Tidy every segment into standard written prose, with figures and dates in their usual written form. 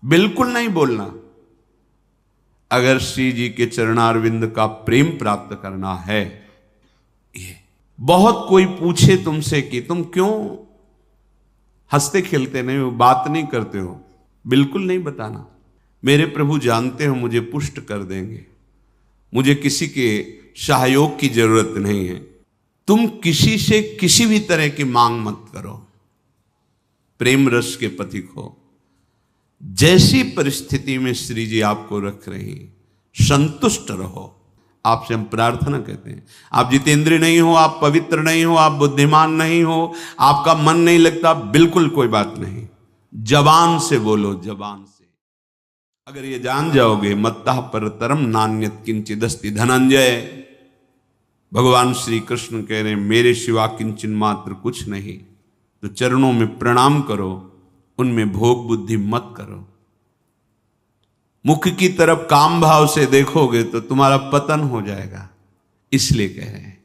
बिल्कुल नहीं बोलना। अगर श्री जी के चरणारविंद का प्रेम प्राप्त करना है, ये बहुत कोई पूछे तुमसे कि तुम क्यों हंसते खेलते नहीं हो, बात नहीं करते हो, बिल्कुल नहीं बताना। मेरे प्रभु जानते हो मुझे पुष्ट कर देंगे, मुझे किसी के सहयोग की जरूरत नहीं है। तुम किसी से किसी भी तरह की मांग मत करो, प्रेम रस के पथिक हो। जैसी परिस्थिति में श्री जी आपको रख रही, संतुष्ट रहो। आपसे हम प्रार्थना कहते हैं, आप जितेंद्रिय नहीं हो, आप पवित्र नहीं हो, आप बुद्धिमान नहीं हो, आपका मन नहीं लगता, बिल्कुल कोई बात नहीं। जबान से बोलो, जबान से। अगर ये जान जाओगे, मत्तः परतरम नान्यत् किंचिदस्ति धनंजय। भगवान श्री कृष्ण कह रहे हैं मेरे सिवा किंचन मात्र कुछ नहीं, तो चरणों में प्रणाम करो, उनमें भोग बुद्धि मत करो। मुख की तरफ काम भाव से देखोगे तो तुम्हारा पतन हो जाएगा। इसलिए कह रहे हैं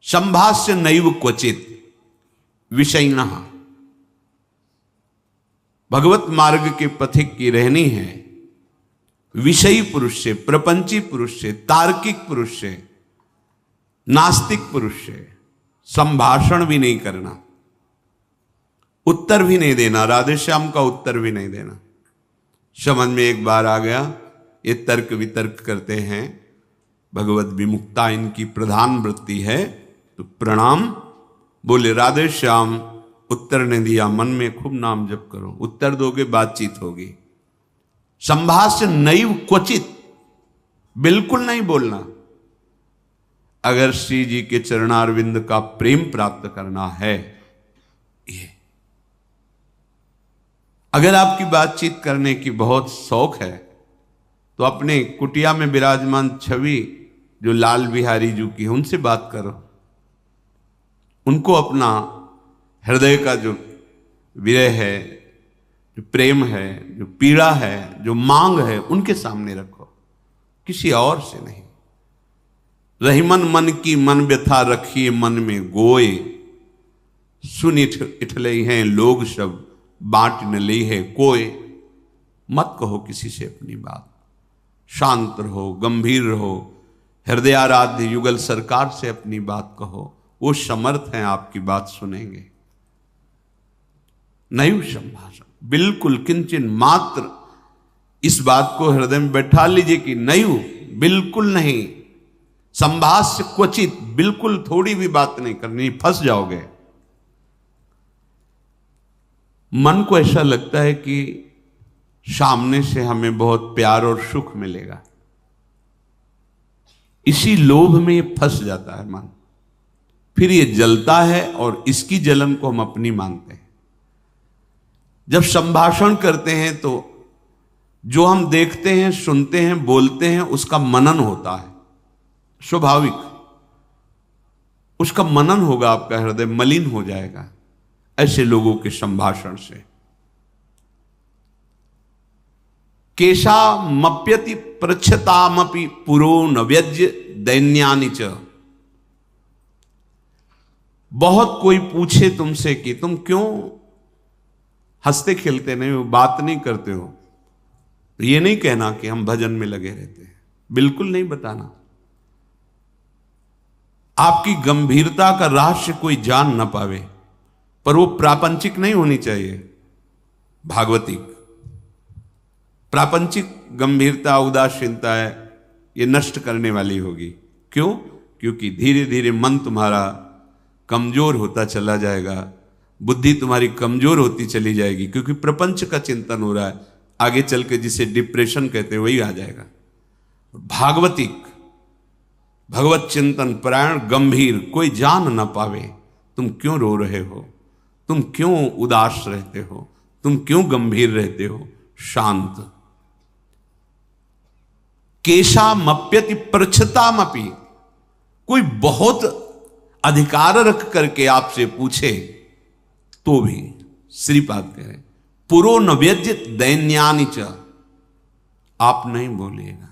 संभाष्य नैव क्वचित विषयिणः। भगवत मार्ग के पथिक की रहनी है विषयी पुरुष से, प्रपंची पुरुष से, तार्किक पुरुष से, नास्तिक पुरुष से संभाषण भी नहीं करना, उत्तर भी नहीं देना, राधे श्याम का उत्तर भी नहीं देना। समझ में एक बार आ गया, ये तर्क वितर्क करते हैं, भगवत विमुक्ता इनकी प्रधान वृत्ति है, तो प्रणाम बोले राधे श्याम, उत्तर ने दिया, मन में खूब नाम जप करो, उत्तर दोगे बातचीत होगी। संभाष्य नैव क्वचित, बिल्कुल नहीं बोलना। अगर श्री जी के चरणारविंद का प्रेम प्राप्त करना है, ये अगर आपकी बातचीत करने की बहुत शौक है, तो अपने कुटिया में विराजमान छवि जो लाल बिहारी जी की है, उनसे बात करो। उनको अपना हृदय का जो विरह है, जो प्रेम है, जो पीड़ा है, जो मांग है, उनके सामने रखो, किसी और से नहीं। रहीमन मन की मन व्यथा रखिए मन में गोए, सुन इठले हैं लोग सब बांट न ली है कोई। मत कहो किसी से अपनी बात, शांत रहो, गंभीर रहो, हृदयाराध्य युगल सरकार से अपनी बात कहो, वो समर्थ हैं आपकी बात सुनेंगे। नैव संभाषण, बिल्कुल किंचन मात्र इस बात को हृदय में बैठा लीजिए कि नैव, बिल्कुल नहीं। संभाष्य क्वचित, बिल्कुल थोड़ी भी बात नहीं करनी, फंस जाओगे। मन को ऐसा लगता है कि सामने से हमें बहुत प्यार और सुख मिलेगा, इसी लोभ में ये फंस जाता है मन, फिर ये जलता है और इसकी जलन को हम अपनी मानते हैं। जब संभाषण करते हैं तो जो हम देखते हैं, सुनते हैं, बोलते हैं, उसका मनन होता है, स्वाभाविक उसका मनन होगा, आपका हृदय मलिन हो जाएगा ऐसे लोगों के संभाषण से। केशा मप्यति पृच्छतामपि पुरो न व्यज्य दैन्यानि च। बहुत कोई पूछे तुमसे कि तुम क्यों हंसते खेलते नहीं हो, बात नहीं करते हो, तो ये नहीं कहना कि हम भजन में लगे रहते हैं, बिल्कुल नहीं बताना। आपकी गंभीरता का रहस्य कोई जान ना पावे, पर वो प्रापंचिक नहीं होनी चाहिए, भागवतिक। प्रापंचिक गंभीरता, उदासीनता है, ये नष्ट करने वाली होगी। क्यों? क्योंकि धीरे धीरे मन तुम्हारा कमजोर होता चला जाएगा, बुद्धि तुम्हारी कमजोर होती चली जाएगी, क्योंकि प्रपंच का चिंतन हो रहा है। आगे चल के जिसे डिप्रेशन कहते हैं वही आ जाएगा। भागवतिक, भगवत चिंतन परायण, गंभीर, कोई जान ना पावे तुम क्यों रो रहे हो, तुम क्यों उदास रहते हो, तुम क्यों गंभीर रहते हो, शांत। केशा मप्यति पृच्छतामपि, कोई बहुत अधिकार रख करके आपसे पूछे तो भी श्रीपाद कह रहे पुरो न व्यज्य दैन्यानि च, आप नहीं बोलिएगा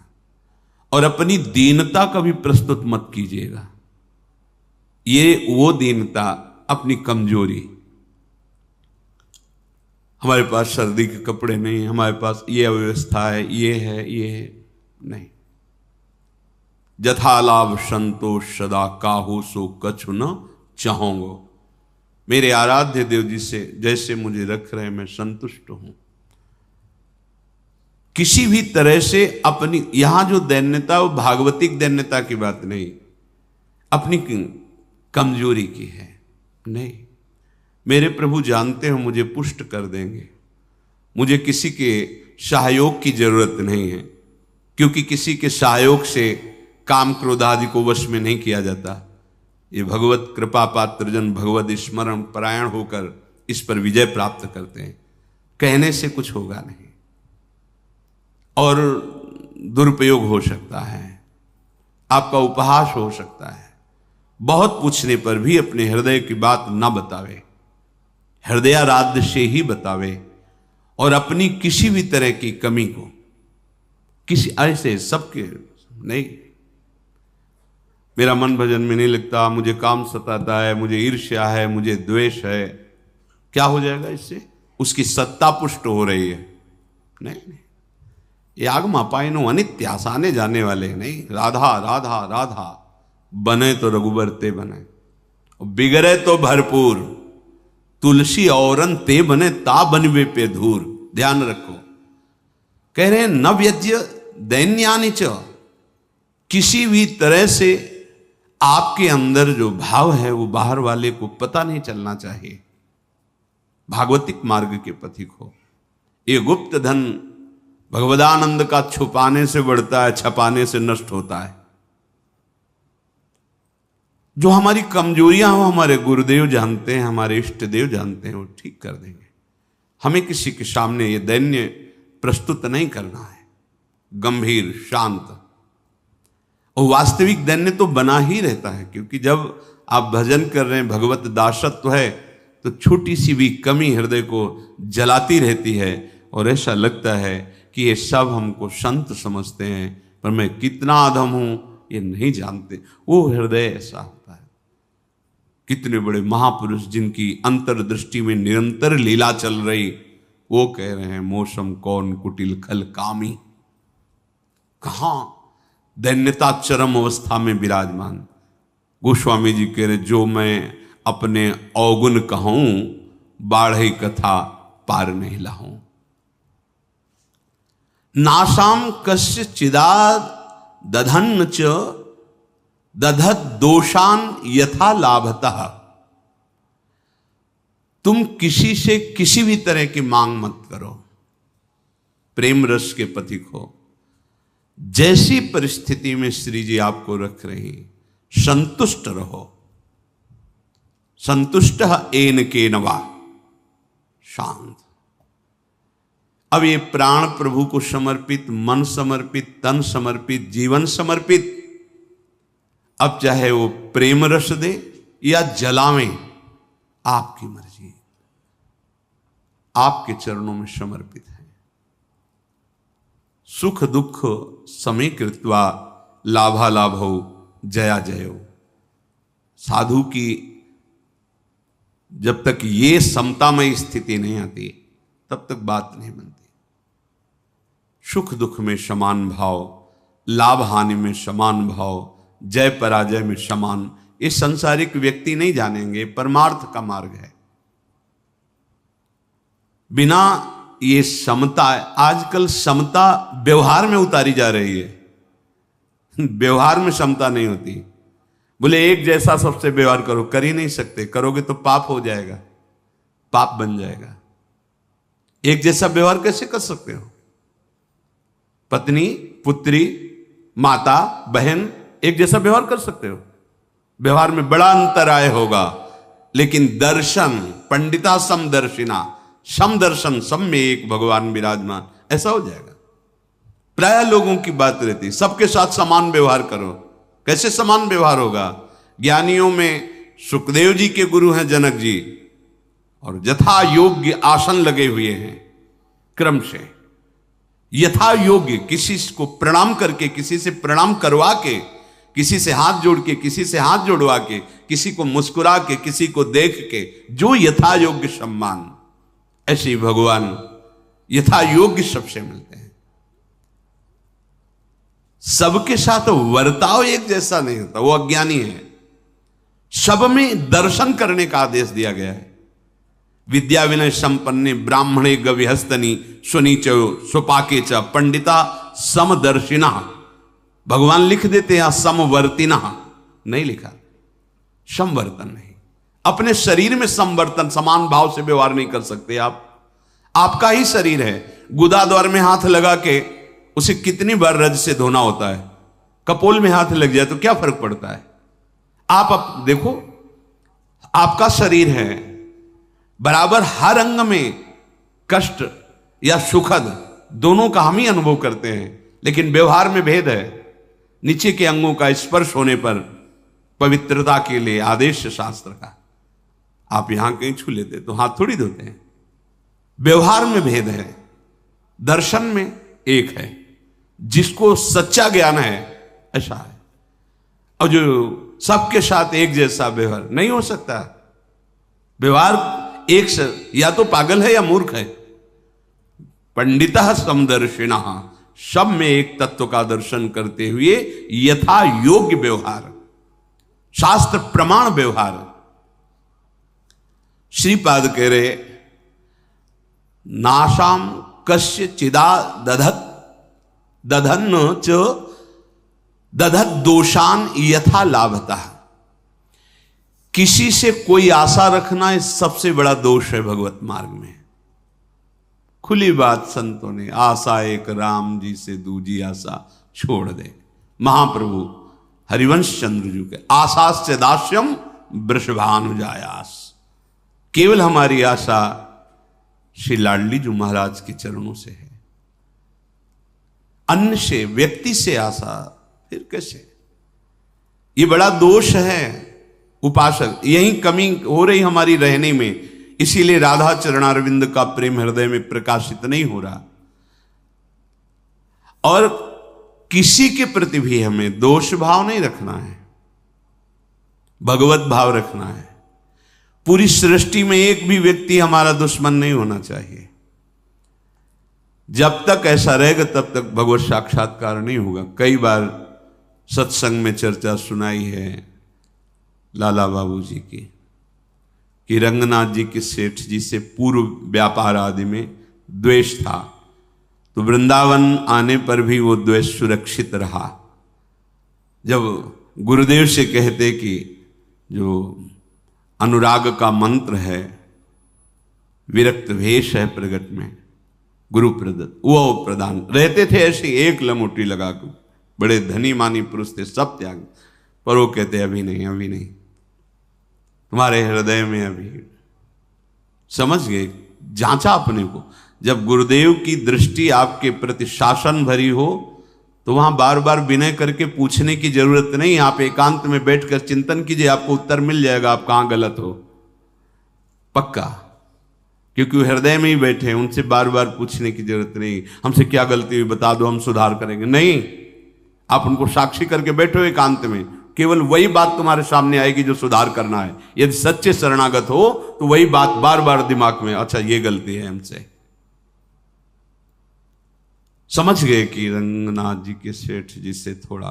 और अपनी दीनता का भी प्रस्तुत मत कीजिएगा। ये वो दीनता, अपनी कमजोरी। हमारे पास सर्दी के कपड़े नहीं, हमारे पास ये अव्यवस्था है, ये है, ये है, नहीं। जथा लाभ संतोष सदा काहू सो कछु न चाहूंगो। मेरे आराध्य देव जी से जैसे मुझे रख रहे मैं संतुष्ट हूं। किसी भी तरह से अपनी, यहां जो दैन्यता वो भागवतिक दैन्यता की बात नहीं, अपनी कमजोरी की है। नहीं, मेरे प्रभु जानते हो मुझे पुष्ट कर देंगे, मुझे किसी के सहयोग की जरूरत नहीं है, क्योंकि किसी के सहयोग से काम क्रोध आदि को वश में नहीं किया जाता। ये भगवत कृपा पात्र जन भगवत स्मरण परायण होकर इस पर विजय प्राप्त करते हैं। कहने से कुछ होगा नहीं और दुरुपयोग हो सकता है, आपका उपहास हो सकता है। बहुत पूछने पर भी अपने हृदय की बात ना बतावे, हृदयाराध्य से ही बतावे, और अपनी किसी भी तरह की कमी को किसी ऐसे सबके नहीं, मेरा मन भजन में नहीं लगता, मुझे काम सताता है, मुझे ईर्ष्या है, मुझे द्वेष है, क्या हो जाएगा इससे? उसकी सत्ता पुष्ट हो रही है। नहीं, ये आगमा पाइनो अनित्य, आसाने जाने वाले नहीं। राधा राधा राधा, बने तो रघुबर ते बने, बिगड़े तो भरपूर, तुलसी औरन ते बने ता बनवे पे धूर। ध्यान रखो, कह रहे हैं न व्यज्य दैन्यानि च, किसी भी तरह से आपके अंदर जो भाव है वो बाहर वाले को पता नहीं चलना चाहिए। भागवतिक मार्ग के पथिक हो। ये गुप्त धन भगवदानंद का छुपाने से बढ़ता है, छपाने से नष्ट होता है। जो हमारी कमजोरियां हो हमारे गुरुदेव जानते हैं, हमारे इष्ट देव जानते हैं, वो ठीक कर देंगे। हमें किसी के सामने ये दैन्य प्रस्तुत नहीं करना है, गंभीर शांत। और वास्तविक दैन्य तो बना ही रहता है, क्योंकि जब आप भजन कर रहे हैं, भगवत दासत्व है, तो छोटी सी भी कमी हृदय को जलाती रहती है और ऐसा लगता है कि ये सब हमको संत समझते हैं, पर मैं कितना अधम हूं ये नहीं जानते। वो हृदय ऐसा होता है। कितने बड़े महापुरुष जिनकी अंतर्दृष्टि में निरंतर लीला चल रही, वो कह रहे हैं मौसम कौन कुटिल खल कामी। कहां दैन्यता चरम अवस्था में विराजमान। गोस्वामी जी कह रहे जो मैं अपने अवगुण कहूं, बाढ़ई कथा पार नहीं लाऊं। नासाम कस्य चिदाद दधन्न च दधत दोषान यथा लाभतः। तुम किसी से किसी भी तरह की मांग मत करो, प्रेम रस के पथिक हो। जैसी परिस्थिति में श्री जी आपको रख रही, संतुष्ट रहो। संतुष्ट एन के नवा, शांत। अब ये प्राण प्रभु को समर्पित, मन समर्पित, तन समर्पित, जीवन समर्पित, अब चाहे वो प्रेम रस दे या जलावें, आपकी मर्जी, आपके चरणों में समर्पित है। सुख दुख समीकृत्वा लाभालाभौ जया जयो। साधु की जब तक ये समतामय स्थिति नहीं आती तब तक बात नहीं बनती। सुख दुख में समान भाव, लाभ हानि में समान भाव, जय पराजय में समान, ये संसारिक व्यक्ति नहीं जानेंगे। परमार्थ का मार्ग है। बिना ये समता, आजकल समता व्यवहार में उतारी जा रही है। व्यवहार में समता नहीं होती। बोले एक जैसा सबसे व्यवहार करो, कर ही नहीं सकते। करोगे तो पाप हो जाएगा, पाप बन जाएगा। एक जैसा व्यवहार कैसे कर सकते हो? पत्नी, पुत्री, माता, बहन एक जैसा व्यवहार कर सकते हो? व्यवहार में बड़ा अंतराय होगा, लेकिन दर्शन, पंडिता समदर्शिना, समदर्शन, सब में एक भगवान विराजमान, ऐसा हो जाएगा। प्राय लोगों की बात रहती है सबके साथ समान व्यवहार करो। कैसे समान व्यवहार होगा? ज्ञानियों में सुखदेव जी के गुरु हैं जनक जी, और यथा योग्य आसन लगे हुए हैं क्रम से। यथा योग्य किसी को प्रणाम करके, किसी से प्रणाम करवा के, किसी से हाथ जोड़ के, किसी से हाथ जोड़वा के, किसी को मुस्कुरा के, किसी को देख के, जो यथा योग्य सम्मान, ऐसे ही भगवान यथा योग्य सबसे मिलते हैं। सबके साथ वर्ताव एक जैसा नहीं होता, वो अज्ञानी है। सब में दर्शन करने का आदेश दिया गया है। विद्या विनय संपन्ने ब्राह्मणे गविहस्तनी सुनीच सुपाके च पंडिता समदर्शिना। भगवान लिख देते हैं समवर्तिना, नहीं लिखा, समवर्तन नहीं। अपने शरीर में समवर्तन, समान भाव से व्यवहार नहीं कर सकते आप। आपका ही शरीर है, गुदा द्वार में हाथ लगा के उसे कितनी बार रज से धोना होता है। कपोल में हाथ लग जाए तो क्या फर्क पड़ता है। आप देखो, आपका शरीर है, बराबर हर अंग में कष्ट या सुखद दोनों का हम ही अनुभव करते हैं, लेकिन व्यवहार में भेद है। नीचे के अंगों का स्पर्श होने पर पवित्रता के लिए आदेश शास्त्र का, आप यहां कहीं छू लेते तो हाथ थोड़ी धोते हैं। व्यवहार में भेद है, दर्शन में एक है। जिसको सच्चा ज्ञान है ऐसा है, और जो सबके साथ एक जैसा व्यवहार नहीं हो सकता। व्यवहार एक से या तो पागल है या मूर्ख है। पंडिता समदर्शिना, सब में एक तत्व का दर्शन करते हुए यथा योग्य व्यवहार, शास्त्र प्रमाण व्यवहार। श्रीपाद कह रहे नाशाम कस्य चिदा दधत दधन च दधत दोषान यथा लाभता। किसी से कोई आशा रखना इस सबसे बड़ा दोष है भगवत मार्ग में। खुली बात संतों ने, आशा एक राम जी से दूजी आशा छोड़ दे। महाप्रभु हरिवंश चंद्र जी के आशास्य दास्यम वृषभानुजायास। केवल हमारी आशा श्री लाडली जी महाराज के चरणों से है, अन्य से, व्यक्ति से आशा फिर कैसे। ये बड़ा दोष है उपासक, यही कमी हो रही हमारी रहने में। इसीलिए राधा चरणारविंद का प्रेम हृदय में प्रकाशित नहीं हो रहा। और किसी के प्रति भी हमें दोष भाव नहीं रखना है, भगवत भाव रखना है। पूरी सृष्टि में एक भी व्यक्ति हमारा दुश्मन नहीं होना चाहिए। जब तक ऐसा रहेगा तब तक भगवत साक्षात्कार नहीं होगा। कई बार सत्संग में चर्चा सुनाई है लाला बाबू जी की, कि रंगनाथ जी के सेठ जी से पूर्व व्यापार आदि में द्वेष था, तो वृंदावन आने पर भी वो द्वेष सुरक्षित रहा। जब गुरुदेव से कहते कि जो अनुराग का मंत्र है, विरक्त भेष है प्रगट में गुरु प्रदत्त, वो प्रदान रहते थे ऐसे एक लमोटी लगा कर। बड़े धनी मानी पुरुष थे, सब त्याग, पर वो कहते अभी नहीं, अभी नहीं, तुम्हारे हृदय में अभी। समझ गए, जांचा अपने को। जब गुरुदेव की दृष्टि आपके प्रति शासन भरी हो तो वहां बार बार विनय करके पूछने की जरूरत नहीं। आप एकांत में बैठकर चिंतन कीजिए, आपको उत्तर मिल जाएगा आप कहां गलत हो, पक्का। क्योंकि वो हृदय में ही बैठे हैं, उनसे बार बार पूछने की जरूरत नहीं, हमसे क्या गलती हुई बता दो, हम सुधार करेंगे। नहीं, आप उनको साक्षी करके बैठो एकांत में, केवल वही बात तुम्हारे सामने आएगी जो सुधार करना है। यदि सच्चे शरणागत हो तो वही बात बार बार दिमाग में, अच्छा ये गलती है हमसे। समझ गए कि रंगनाथ जी के सेठ जी से थोड़ा,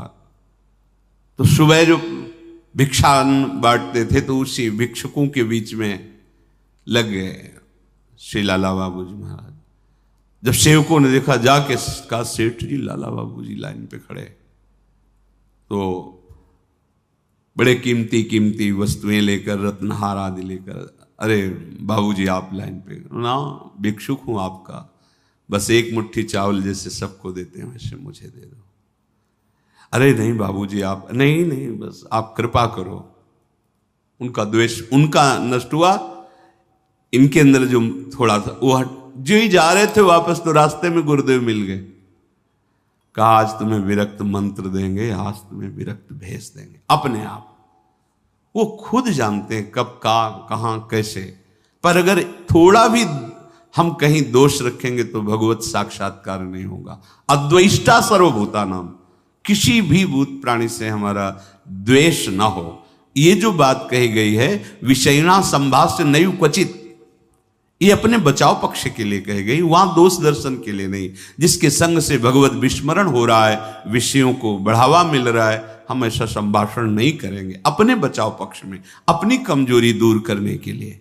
तो सुबह जो भिक्षा बांटते थे तो उसी भिक्षुकों के बीच में लग गए श्री लाला बाबू जी महाराज। जब सेवकों ने देखा, जाके कहा सेठ जी लाला बाबू जी लाइन पे खड़े, तो बड़े कीमती कीमती वस्तुएं लेकर, रत्नहार आदि लेकर, अरे बाबूजी आप लाइन पे ना, भिक्षुक हूं आपका, बस एक मुट्ठी चावल जैसे सबको देते हैं वैसे मुझे दे दो। अरे नहीं बाबूजी आप, नहीं नहीं, बस आप कृपा करो। उनका द्वेष उनका नष्ट हुआ, इनके अंदर जो थोड़ा था वो जो ही जा रहे थे वापस, तो रास्ते में गुरुदेव मिल गए। कहा आज तुम्हें विरक्त मंत्र देंगे, आज तुम्हें विरक्त भेज देंगे। अपने आप वो खुद जानते हैं कब कहां कैसे। पर अगर थोड़ा भी हम कहीं दोष रखेंगे तो भगवत साक्षात्कार नहीं होगा। अद्वेष्टा सर्वभूता नाम, किसी भी भूत प्राणी से हमारा द्वेष ना हो। ये जो बात कही गई है, विषयना संभाष्य नैव क्वचित, ये अपने बचाव पक्ष के लिए कही गई, वहां दोष दर्शन के लिए नहीं। जिसके संग से भगवत विस्मरण हो रहा है, विषयों को बढ़ावा मिल रहा है, हम ऐसा संभाषण नहीं करेंगे अपने बचाव पक्ष में, अपनी कमजोरी दूर करने के लिए।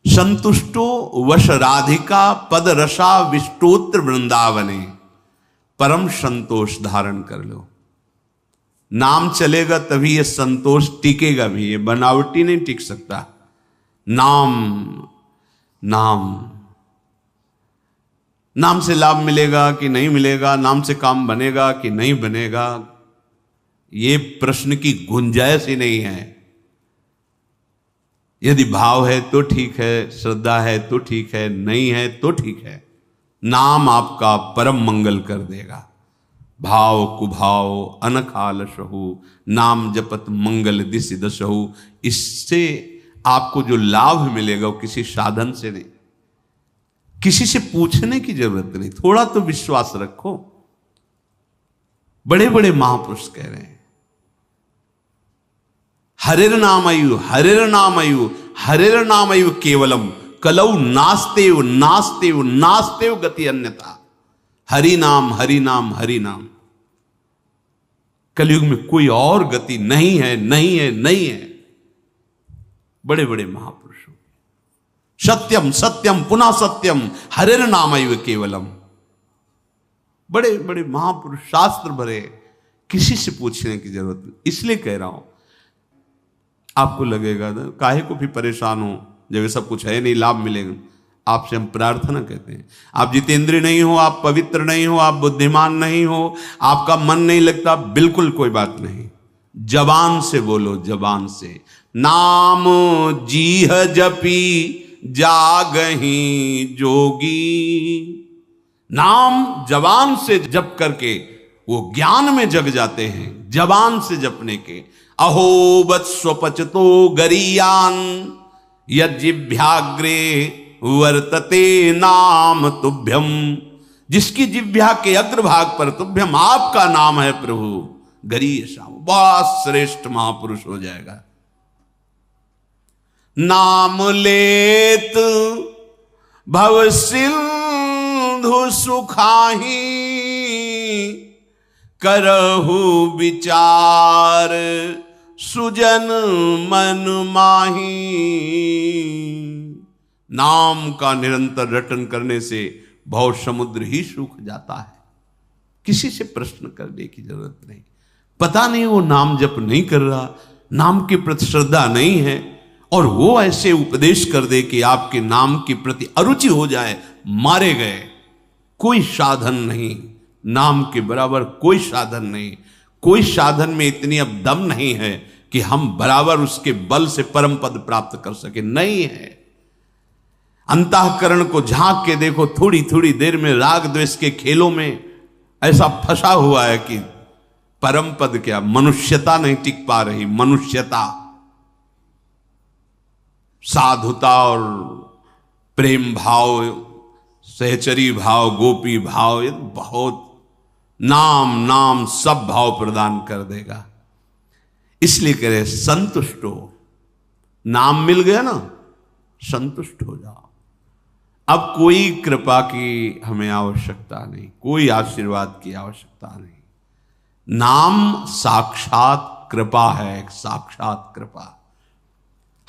संतुष्टो वश राधिका पद रसा विष्टोत्र वृंदावने, परम संतोष धारण कर लो। नाम चलेगा तभी ये संतोष टिकेगा भी, ये बनावटी नहीं टिक सकता। नाम नाम नाम से लाभ मिलेगा कि नहीं मिलेगा, नाम से काम बनेगा कि नहीं बनेगा, ये प्रश्न की गुंजाइश ही नहीं है। यदि भाव है तो ठीक है, श्रद्धा है तो ठीक है, नहीं है तो ठीक है। नाम आपका परम मंगल कर देगा। भाव कुभाव अनखाल सहु, नाम जपत मंगल दिस दसहु। इससे आपको जो लाभ मिलेगा वो किसी साधन से नहीं, किसी से पूछने की जरूरत नहीं। थोड़ा तो विश्वास रखो। बड़े बड़े महापुरुष कह रहे हैं, हरिर नामयु हरिर नामयु हरिर नामयु केवलम कलौ नास्तेव नास्तेव नास्तेव गति अन्यथा। हरि नाम हरि नाम हरि नाम। कलयुग में कोई और गति नहीं है, नहीं है, नहीं है। बड़े बड़े महापुरुषों, सत्यम सत्यम पुनः सत्यम हरिर नामैव केवलम। बड़े बड़े महापुरुष, शास्त्र भरे, किसी से पूछने की जरूरत नहीं। इसलिए कह रहा हूं, आपको लगेगा ना काहे को भी परेशान हो जब ये सब कुछ है नहीं, लाभ मिलेगा। आपसे हम प्रार्थना कहते हैं, आप जितेंद्रिय नहीं हो, आप पवित्र नहीं हो, आप बुद्धिमान नहीं हो, आपका मन नहीं लगता, बिल्कुल कोई बात नहीं। जबान से बोलो, जबान से। नाम जीह जपी जागही जोगी। नाम जबान से जप करके वो ज्ञान में जग जाते हैं, जबान से जपने के। अहो वत्स्वपचतो गरीयान यज्जिभ्याग्रे वर्तते नाम तुभ्यम। जिसकी जिह्वा के अग्रभाग पर तुभ्यम आपका नाम है प्रभु, गरीय श्याम, बहुत श्रेष्ठ महापुरुष हो जाएगा। नाम लेत भव सिंधु सुखाही, करहु विचार सुजन मन माही। नाम का निरंतर रटन करने से भव समुद्र ही सूख जाता है। किसी से प्रश्न करने की जरूरत नहीं। पता नहीं वो नाम जप नहीं कर रहा, नाम के प्रति श्रद्धा नहीं है, और वो ऐसे उपदेश कर दे कि आपके नाम के प्रति अरुचि हो जाए, मारे गए। कोई साधन नहीं, नाम के बराबर कोई साधन नहीं। कोई साधन में इतनी अब दम नहीं है कि हम बराबर उसके बल से परम पद प्राप्त कर सके, नहीं है। अंतःकरण को झांक के देखो, थोड़ी थोड़ी देर में राग द्वेष के खेलों में ऐसा फंसा हुआ है कि परम पद क्या, मनुष्यता नहीं टिक पा रही। मनुष्यता, साधुता और प्रेम भाव, सहचरी भाव, गोपी भाव, ये बहुत नाम नाम सब भाव प्रदान कर देगा। इसलिए कह रहे संतुष्ट हो। नाम मिल गया ना, संतुष्ट हो जाओ। अब कोई कृपा की हमें आवश्यकता नहीं, कोई आशीर्वाद की आवश्यकता नहीं। नाम साक्षात कृपा है, एक साक्षात कृपा।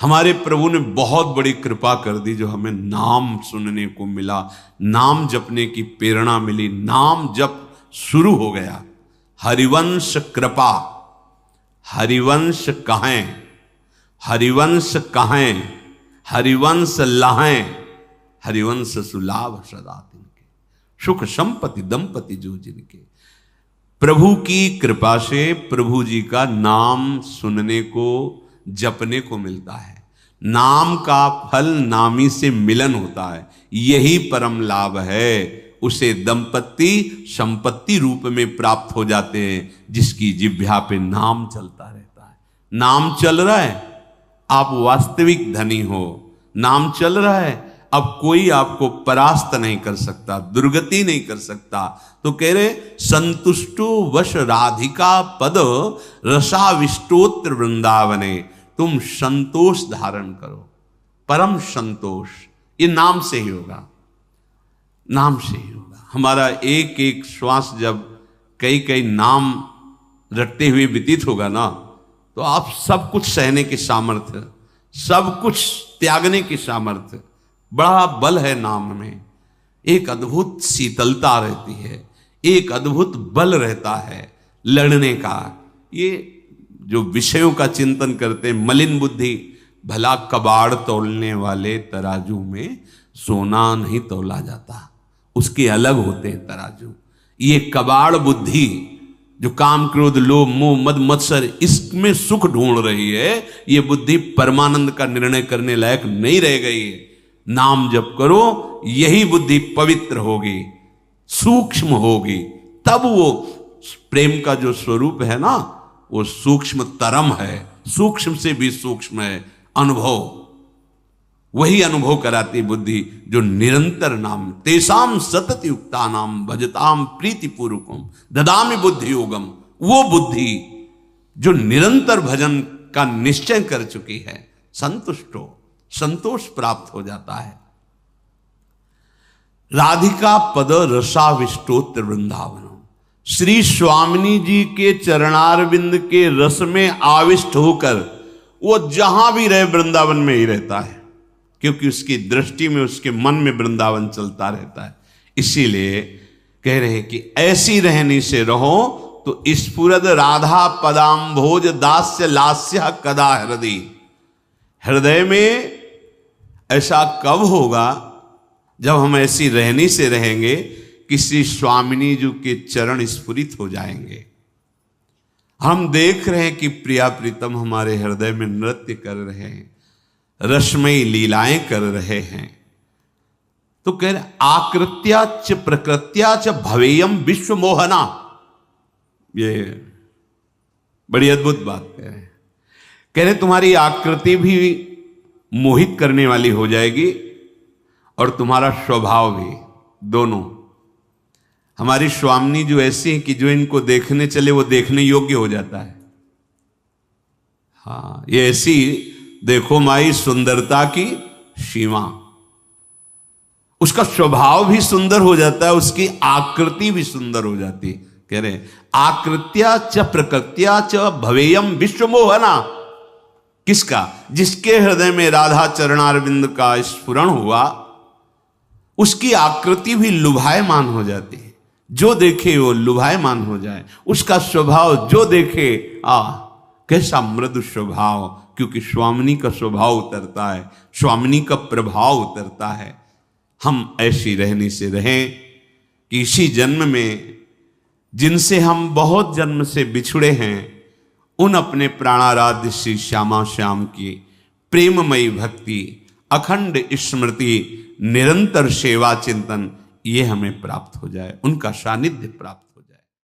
हमारे प्रभु ने बहुत बड़ी कृपा कर दी, जो हमें नाम सुनने को मिला, नाम जपने की प्रेरणा मिली, नाम जप शुरू हो गया। हरिवंश कृपा, हरिवंश कहें, हरिवंश कहें, हरिवंश लहें, हरिवंश सुलाभ सदा तिनके, सुख संपत्ति दंपति जो जिनके। प्रभु की कृपा से प्रभु जी का नाम सुनने को, जपने को मिलता है। नाम का फल नामी से मिलन होता है, यही परम लाभ है। उसे दंपति संपत्ति रूप में प्राप्त हो जाते हैं, जिसकी जिह्वा पे नाम चलता रहता है। नाम चल रहा है, आप वास्तविक धनी हो। नाम चल रहा है, अब कोई आपको परास्त नहीं कर सकता, दुर्गति नहीं कर सकता। तो कह रहे संतुष्टो वश राधिका पद रसाविष्टोत्र वृंदावने। तुम संतोष धारण करो। परम संतोष, ये नाम से ही होगा, नाम से ही होगा। हमारा एक एक श्वास जब कई कई नाम रटते हुए व्यतीत होगा ना, तो आप सब कुछ सहने की सामर्थ्य, सब कुछ त्यागने की सामर्थ्य, बड़ा बल है नाम में। एक अद्भुत शीतलता रहती है, एक अद्भुत बल रहता है लड़ने का। ये जो विषयों का चिंतन करते हैं, मलिन बुद्धि, भला कबाड़ तोलने वाले तराजू में सोना नहीं तोला जाता, उसके अलग होते हैं तराजू। ये कबाड़ बुद्धि जो काम क्रोध लोभ मोह मद मत्सर इसमें सुख ढूंढ रही है, ये बुद्धि परमानंद का निर्णय करने लायक नहीं रह गई है। नाम जप करो, यही बुद्धि पवित्र होगी, सूक्ष्म होगी, तब वो प्रेम का जो स्वरूप है ना, वो सूक्ष्म तरम है, सूक्ष्म से भी सूक्ष्म है अनुभव। वही अनुभव कराती बुद्धि जो निरंतर नाम, तेसाम सतत युक्ता नाम भजताम प्रीति पूर्वकम ददामि बुद्धि योगम। वो बुद्धि जो निरंतर भजन का निश्चय कर चुकी है, संतुष्ट हो, संतोष प्राप्त हो जाता है। राधिका पद रसाविष्टोत्र वृंदावन, श्री स्वामिनी जी के चरणारविंद के रस में आविष्ट होकर वो जहां भी रहे वृंदावन में ही रहता है, क्योंकि उसकी दृष्टि में, उसके मन में वृंदावन चलता रहता है। इसीलिए कह रहे हैं कि ऐसी रहनी से रहो तो स्फुरद राधा पदाम्भोज दास्य लास्य कदा हृदय। हृदय में ऐसा कब होगा जब हम ऐसी रहनी से रहेंगे कि श्री स्वामिनी जी के चरण स्फुरित हो जाएंगे। हम देख रहे हैं कि प्रिया प्रीतम हमारे हृदय में नृत्य कर रहे हैं, रसमयी लीलाएं कर रहे हैं। तो कह रहे आकृत्या च प्रकृत्या च भवेयम विश्व मोहना। ये बड़ी अद्भुत बात कह रहे तुम्हारी आकृति भी मोहित करने वाली हो जाएगी और तुम्हारा स्वभाव भी, दोनों। हमारी स्वामिनी जो ऐसी है कि जो इनको देखने चले वो देखने योग्य हो जाता है। हाँ, ये ऐसी देखो माई सुंदरता की सीमा, उसका स्वभाव भी सुंदर हो जाता है, उसकी आकृति भी सुंदर हो जाती। कह रहे आकृत्या च प्रकृत्या च भवेयम विश्व मोहना। किसका? जिसके हृदय में राधा चरणारविंद का स्फुरण हुआ, उसकी आकृति भी लुभायमान हो जाती है। जो देखे वो लुभायमान हो जाए, उसका स्वभाव जो देखे कैसा मृदु स्वभाव, क्योंकि स्वामिनी का स्वभाव उतरता है, स्वामिनी का प्रभाव उतरता है। हम ऐसी रहने से रहें कि इसी जन्म में जिनसे हम बहुत जन्म से बिछुड़े हैं, उन अपने प्राणाराध्य श्री श्यामा श्याम की प्रेममयी भक्ति, अखंड स्मृति, निरंतर सेवा चिंतन, ये हमें प्राप्त हो जाए, उनका सानिध्य प्राप्त